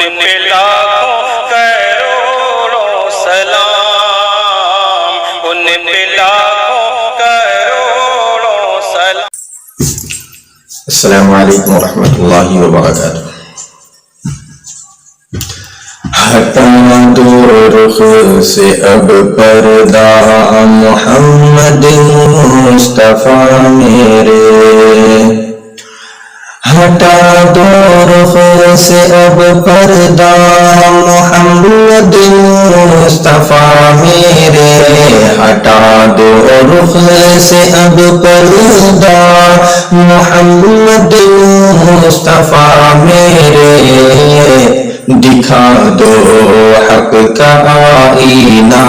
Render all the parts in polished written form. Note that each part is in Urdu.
پہ لاکھوں کروڑوں سلام، ان پہ لاکھوں کروڑوں سلام۔ السلام علیکم ورحمۃ اللہ وبرکاتہ۔ ہٹا دو رخ سے اب پردہ محمد مصطفیٰ میرے، ہٹا دو رخ سے اب پردہ محمد مصطفیٰ میرے، ہٹا دو رخ سے اب پردہ محمد مصطفیٰ میرے، دکھا دو حق کا آئینہ،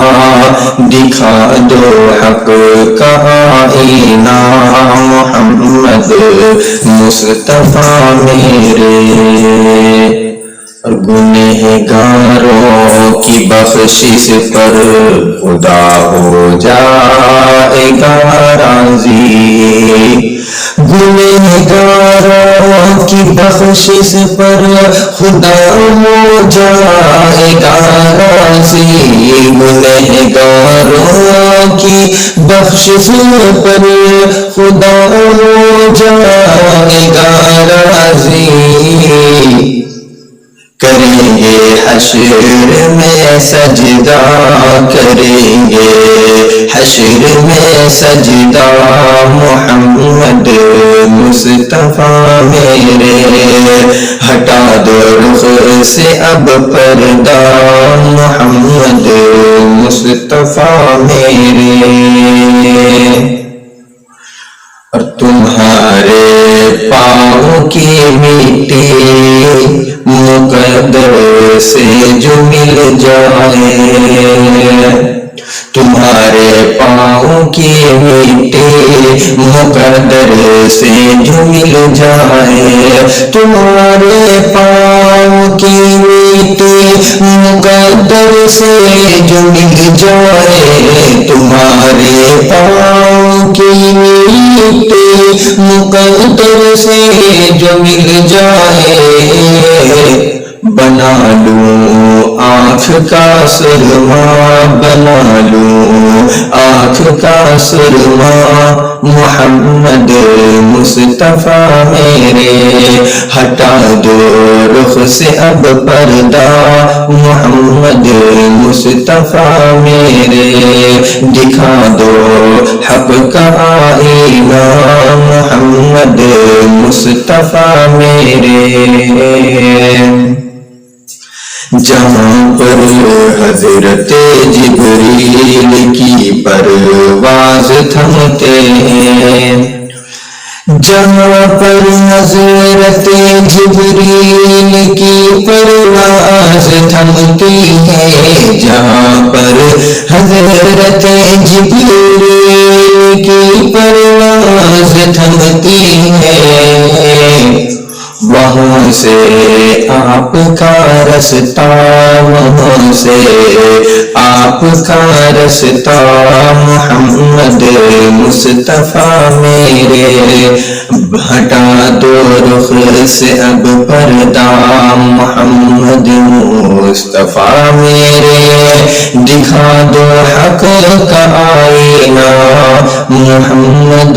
دکھا دو حق کا آئینہ محمد مصطفیٰ میرے، اور گنہگاروں کی بخشش پر خدا ہو جائے گا راضی، گنہگاروں کی بخشش پر خدا ہو جائے گا راضی، گنہگاروں کی بخشش پر خدا ہو جائے گا راضی، کریں گے حشر میں سجدہ، کریں گے حشر میں سجدہ محمد مصطفیٰ میرے، ہٹا دو رخ سے اب پردہ محمد مصطفیٰ میرے، اور تمہارے پاؤں کی مٹی مقدر سے جو مل جائے، تمہارے پاؤں کی مٹی مقدر سے جو مل جائے، تمہارے پاؤں کی مٹی مقدر سے جو مل جائے، تمہارے پاؤں کی مٹی مقدر سے جو مل جائے، بنا لوں آنکھ کا سرما، بنا لوں آنکھ کا سرما محمد مصطفیٰ میرے، ہٹا دو رخ سے اب پردہ محمد مصطفیٰ میرے، دکھا دو حق کا آئینہ محمد مصطفیٰ میرے، جہاں پر حضرت جبریل کی پرواز تھمتے ہیں، جہاں پر حضرت جبریل کی پرواز تھمتی ہے، جہاں پر حضرت جبریل کی پرواز تھمتی ہے، وہاں سے آپ کا رستہ، وہاں سے آپ کا رستہ محمد مصطفیٰ میرے، ہٹا دو رخ سے اب پردہ محمد مصطفیٰ میرے، دکھا دو حق کا آئینہ محمد